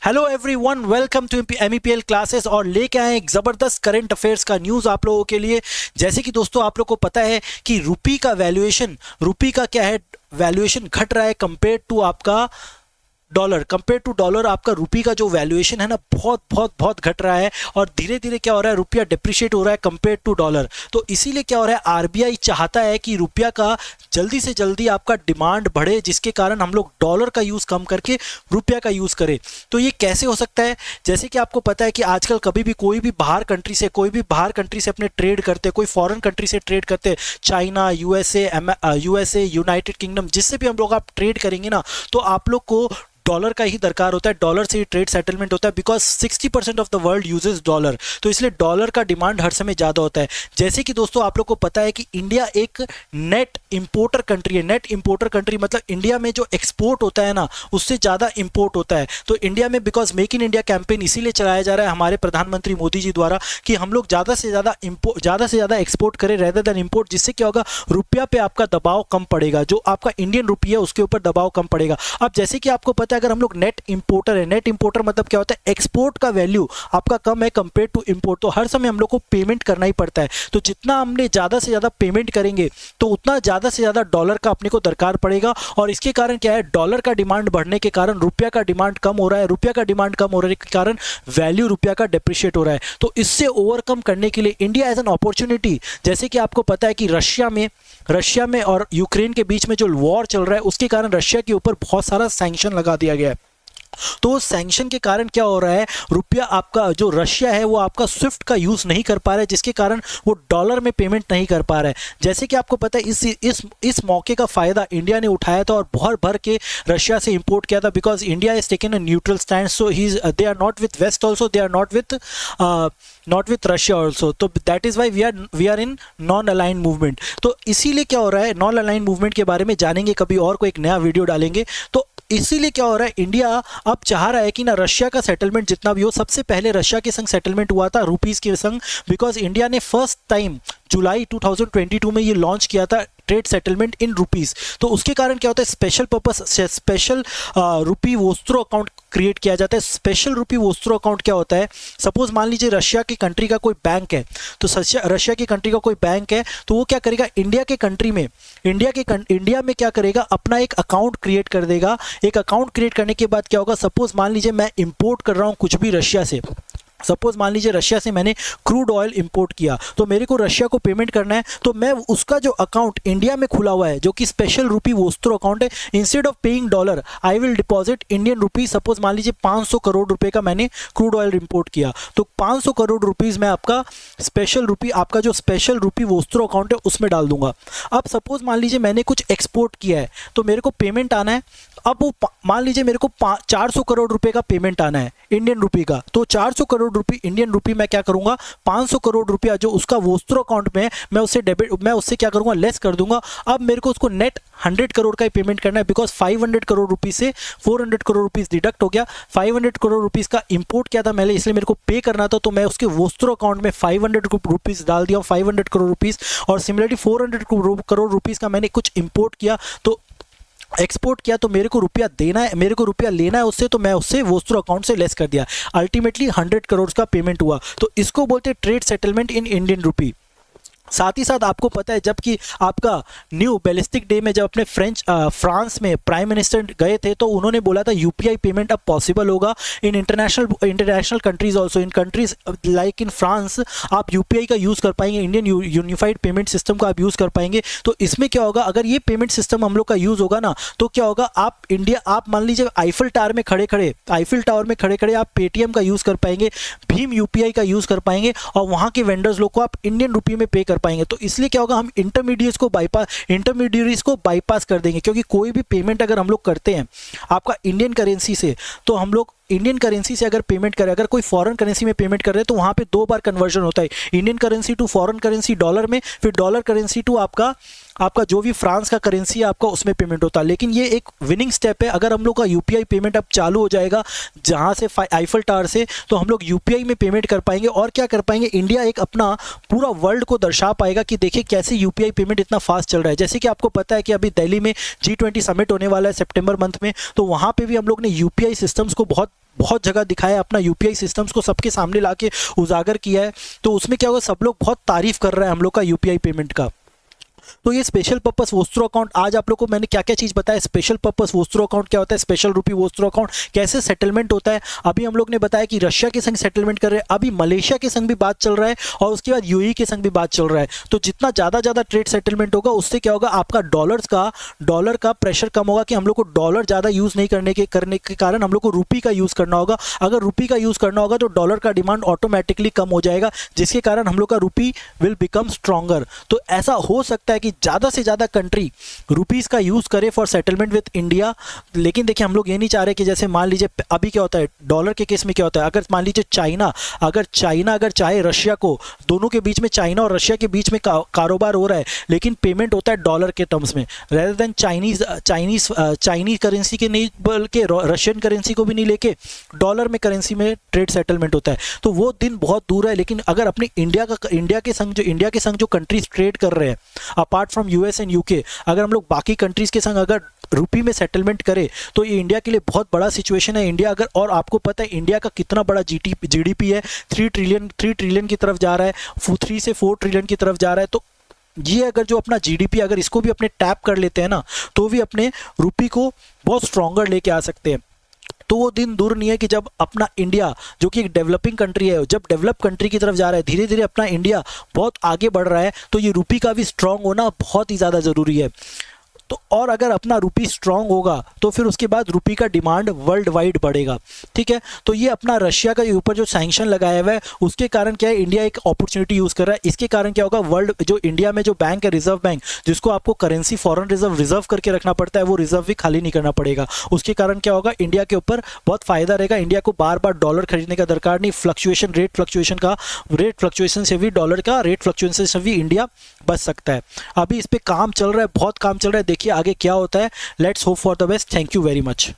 Hello everyone, welcome to MEPL classes. और लेके आए एक ज़बरदस्त करंट अफेयर्स का न्यूज़ आप लोगों के लिए। जैसे कि दोस्तों आप लोग को पता है कि रुपी का वैल्यूएशन, रुपी का क्या है, वैल्यूएशन घट रहा है कंपेयर टू आपका डॉलर। कंपेयर टू डॉलर आपका रुपी का जो वैल्यूएशन है ना, बहुत बहुत बहुत घट रहा है। और धीरे धीरे क्या हो रहा है, रुपया डिप्रिशिएट हो रहा है कंपेयर टू डॉलर। तो इसीलिए क्या हो रहा है, आरबीआई चाहता है कि रुपया का जल्दी से जल्दी आपका डिमांड बढ़े, जिसके कारण हम लोग डॉलर का यूज़ कम करके रुपया का यूज़ करें। तो ये कैसे हो सकता है? जैसे कि आपको पता है कि आजकल कभी भी कोई भी बाहर कंट्री से अपने ट्रेड करते हैं, कोई फॉरेन कंट्री से ट्रेड करते हैं, चाइना, यूएसए, यूनाइटेड किंगडम, जिससे भी हम लोग आप ट्रेड करेंगे ना, तो आप लोग को डॉलर का ही दरकार होता है। डॉलर से ही ट्रेड सेटलमेंट होता है, because 60% of the world uses dollar. तो इसलिए डॉलर का डिमांड हर समय ज़्यादा होता है। जैसे कि दोस्तों आप लोग को पता है कि इंडिया एक नेट इंपोर्टर कंट्री है। नेट इंपोर्टर कंट्री मतलब इंडिया में जो एक्सपोर्ट होता है ना, उससे ज़्यादा इंपोर्ट होता है। तो इंडिया में because make in India campaign इसीलिए चलाया जा रहा है हमारे प्रधानमंत्री मोदी जी द्वारा, कि हम लोग ज़्यादा से ज़्यादा एक्सपोर्ट करें रेदर देन इंपोर्ट। जिससे क्या होगा, रुपया पे आपका दबाव कम पड़ेगा, जो आपका इंडियन रुपया है उसके ऊपर दबाव कम पड़ेगा। अब जैसे कि आपको पता है, अगर हम लोग नेट इंपोर्टर है, नेट इंपोर्टर मतलब क्या होता है, एक्सपोर्ट का वैल्यू आपका कम है कंपेयर टू इंपोर्ट। तो हर समय हम लोग को पेमेंट करना ही पड़ता है। तो जितना हमने ज़्यादा से ज़्यादा पेमेंट करेंगे, तो उतना ज़्यादा से ज़्यादा डॉलर का अपने को दरकार पड़ेगा। और इसके कारण क्या है, डॉलर का डिमांड बढ़ने के कारण रुपया का डिमांड कम हो रहा है। रुपया का डिमांड कम होने के कारण वैल्यू रुपया का डिप्रिशिएट हो रहा है। तो इससे ओवरकम करने के लिए इंडिया एज एन अपॉर्चुनिटी, जैसे कि आपको पता है कि रशिया में और यूक्रेन के बीच में जो वॉर चल रहा है, उसके कारण रशिया के ऊपर बहुत सारा सैंक्शन लगा दिया गया है। तो सैंक्शन के कारण क्या हो रहा है, रुपया आपका जो रशिया है वो आपका स्विफ्ट का यूज़ नहीं कर पा रहा है, जिसके कारण वो डॉलर में पेमेंट नहीं कर पा रहा है। जैसे कि आपको पता है इस मौके का फ़ायदा इंडिया ने उठाया था और भर भर के रशिया से इंपोर्ट किया था, because India is taken a neutral stand. So they are not with west also, they are not with Russia also. तो that is why we are in non align movement. तो इसीलिए क्या हो रहा है, नॉन अलाइन मूवमेंट के बारे में जानेंगे कभी और, को एक नया वीडियो डालेंगे। तो इसीलिए क्या हो रहा है, इंडिया अब चाह रहा है कि ना रशिया का सेटलमेंट जितना भी हो, सबसे पहले रशिया के संग सेटलमेंट हुआ था रुपीस के संग, बिकॉज इंडिया ने फर्स्ट टाइम जुलाई 2022 में ये लॉन्च किया था ट्रेड सेटलमेंट इन रुपीस। तो उसके कारण क्या होता है, स्पेशल रुपी वोस्त्रो अकाउंट क्रिएट किया जाता है। स्पेशल रुपी वोस्त्रो अकाउंट क्या होता है, सपोज मान लीजिए रशिया की कंट्री का कोई बैंक है, तो रशिया की कंट्री का कोई बैंक है, तो वो क्या करेगा, इंडिया में क्या करेगा, अपना एक अकाउंट क्रिएट कर देगा। एक अकाउंट क्रिएट करने के बाद क्या होगा, सपोज मान लीजिए मैं इंपोर्ट कर रहा हूँ कुछ भी रशिया से, सपोज मान लीजिए रशिया से मैंने क्रूड ऑयल इंपोर्ट किया, तो मेरे को रशिया को पेमेंट करना है। तो मैं उसका जो अकाउंट इंडिया में खुला हुआ है, जो कि स्पेशल रुपी वोस्त्रो अकाउंट है, instead of paying dollar I will deposit Indian rupee. Suppose मान लीजिए 500 करोड़ रुपए का मैंने क्रूड ऑयल इंपोर्ट किया, तो 500 करोड़ रुपीज़ मैं आपका आपका जो स्पेशल रुपी वोस्त्रो अकाउंट है उसमें डाल दूंगा। अब सपोज मान लीजिए मैंने कुछ एक्सपोर्ट किया है, तो मेरे को पेमेंट आना है। अब वो मान लीजिए मेरे को 400 करोड़ रुपए का पेमेंट आना है इंडियन रुपी का, तो 400 करोड़ रुपए इंडियन रुपी मैं क्या करूंगा, 500 करोड़ रुपया जो उसका वोस्त्रो अकाउंट में मैं उससे क्या करूंगा, लेस कर दूंगा। अब मेरे को उसको नेट 100 करोड़ का ही पेमेंट करना है, बिकॉज 500 करोड़ रुपीज से 400 करोड़ रुपीज डिडक्ट हो गया। 500 करोड़ रुपीज का इंपोर्ट किया था मैंने, इसलिए मेरे को पे करना था, तो मैं उसके वोस्त्रो अकाउंट में 500 रुपीज डाल दिया, 500 करोड़ रुपीज। और सिमिलरली 400 करोड़ रुपीज का मैंने कुछ इंपोर्ट किया, तो एक्सपोर्ट किया, तो मेरे को रुपया देना है, मेरे को रुपया लेना है उससे, तो मैं उससे वोस्त्रो अकाउंट से लेस कर दिया। अल्टीमेटली 100 करोड़ का पेमेंट हुआ। तो इसको बोलते हैं trade settlement in Indian rupee. साथ ही साथ आपको पता है, जबकि आपका न्यू बैलिस्टिक डे में जब अपने फ्रांस में प्राइम मिनिस्टर गए थे, तो उन्होंने बोला था यूपीआई पेमेंट अब पॉसिबल होगा in international countries also. In countries like in France आप यूपीआई का यूज़ कर पाएंगे, इंडियन यूनिफाइड पेमेंट सिस्टम का आप यूज़ कर पाएंगे। तो इसमें क्या होगा, अगर ये पेमेंट सिस्टम हम लोग का यूज़ होगा ना, तो क्या होगा, आप मान लीजिए आईफिल टावर में खड़े आप पेटीएम का यूज़ कर पाएंगे, भीम यूपीआई का यूज़ कर पाएंगे, और वहाँ के वेंडर्स लोग को आप इंडियन रुपये में पे कर पाएंगे। तो इसलिए क्या होगा, हम इंटरमीडियरीज को बाईपास कर देंगे, क्योंकि कोई भी पेमेंट अगर हम लोग करते हैं आपका इंडियन करेंसी से, तो हम लोग इंडियन करेंसी से अगर पेमेंट करें, अगर कोई फॉरेन करेंसी में पेमेंट कर रहे हैं, तो वहाँ पे 2 बार कन्वर्जन होता है, Indian currency to foreign currency dollar में, फिर डॉलर करेंसी टू आपका जो भी फ्रांस का करेंसी है आपका उसमें पेमेंट होता है। लेकिन ये एक विनिंग स्टेप है, अगर हम लोग का यूपीआई पेमेंट अब चालू हो जाएगा जहाँ से आईफिल टावर से, तो हम लोग यूपीआई में पेमेंट कर पाएंगे। और क्या कर पाएंगे, इंडिया एक अपना पूरा वर्ल्ड को दर्शा पाएगा कि देखिए कैसे यूपीआई पेमेंट इतना फास्ट चल रहा है। जैसे कि आपको पता है कि अभी दिल्ली में G20 समिट होने वाला है सितंबर मंथ में, तो वहाँ पर भी हम लोग ने यूपीआई सिस्टम्स को बहुत बहुत जगह दिखाया, अपना यूपीआई सिस्टम्स को सबके सामने लाके उजागर किया है। तो उसमें क्या होगा, सब लोग बहुत तारीफ कर रहे हैं हम लोग का यूपीआई पेमेंट का। तो ये स्पेशल पर्पस वोस्ट्रो अकाउंट, आज आप लोग को मैंने क्या क्या चीज़ बताया। स्पेशल पर्पस वोस्ट्रो अकाउंट क्या होता है, स्पेशल रुपी वोस्ट्रो अकाउंट कैसे सेटलमेंट होता है। अभी हम लोग ने बताया कि रशिया के संग सेटलमेंट कर रहे हैं, अभी मलेशिया के संग भी बात चल रहा है और उसके बाद यूएई के संग भी बात चल रहा है। तो जितना ज़्यादा ट्रेड सेटलमेंट होगा उससे क्या होगा, आपका डॉलर का प्रेशर कम होगा कि हम लोग को डॉलर ज़्यादा यूज़ नहीं करने के कारण हम लोग को रुपी का यूज़ करना होगा। अगर रुपी का यूज़ करना होगा तो डॉलर का डिमांड ऑटोमेटिकली कम हो जाएगा, जिसके कारण हम लोग का रुपी विल बिकम स्ट्रॉन्गर। तो ऐसा हो सकता है कि ज़्यादा से ज़्यादा कंट्री रुपीस का यूज़ करे फॉर सेटलमेंट विद इंडिया। लेकिन देखिए हम लोग ये नहीं चाह रहे कि जैसे मान लीजिए अभी क्या होता है डॉलर के केस में, क्या होता है अगर मान लीजिए चाइना अगर चाहे रशिया को, दोनों के बीच में, चाइना और रशिया के बीच में कारोबार हो रहा है लेकिन पेमेंट होता है डॉलर के टर्म्स में, रेदर देन चाइनीज करेंसी के नहीं, बल्कि रशियन करेंसी को भी नहीं लेके डॉलर में करेंसी में ट्रेड सेटलमेंट होता है। तो वो दिन बहुत दूर है। लेकिन अगर अपने इंडिया के संग जो कंट्रीज ट्रेड कर रहे हैं apart from US and UK, अगर हम लोग बाकी कंट्रीज के संग अगर रुपी में सेटलमेंट करें तो ये इंडिया के लिए बहुत बड़ा सिचुएशन है। इंडिया अगर, और आपको पता है इंडिया का कितना बड़ा जीडीपी है, 3 ट्रिलियन की तरफ जा रहा है, 3 से 4 ट्रिलियन की तरफ जा रहा है। तो ये अगर जो अपना जीडीपी अगर इसको भी अपने टैप कर लेते हैं ना, तो भी अपने रुपी को बहुत स्ट्रॉन्गर लेके आ सकते हैं। तो वो दिन दूर नहीं है कि जब अपना इंडिया, जो कि एक डेवलपिंग कंट्री है, जब डेवलप कंट्री की तरफ जा रहा है, धीरे धीरे अपना इंडिया बहुत आगे बढ़ रहा है, तो ये रुपी का भी स्ट्रांग होना बहुत ही ज़्यादा ज़रूरी है। तो और अगर अपना रुपी स्ट्रांग होगा तो फिर उसके बाद रुपी का डिमांड वर्ल्ड वाइड बढ़ेगा। ठीक है, तो ये अपना रशिया के ऊपर जो सैंक्शन लगाया हुआ है उसके कारण क्या है, इंडिया एक अपॉर्चुनिटी यूज़ कर रहा है। इसके कारण क्या होगा, वर्ल्ड जो इंडिया में जो बैंक है, रिजर्व बैंक, जिसको आपको करेंसी फॉरेन रिजर्व करके रखना पड़ता है, वो रिजर्व भी खाली नहीं करना पड़ेगा। उसके कारण क्या होगा, इंडिया के ऊपर बहुत फायदा रहेगा। इंडिया को बार बार डॉलर खरीदने का दरकार नहीं, रेट फ्लक्चुएशन से भी डॉलर का रेट फ्लक्चुएशन से भी इंडिया बच सकता है। अभी इस पर काम चल रहा है, बहुत काम चल रहा है, देखिए आगे क्या होता है। Let's hope for the best. Thank you very much.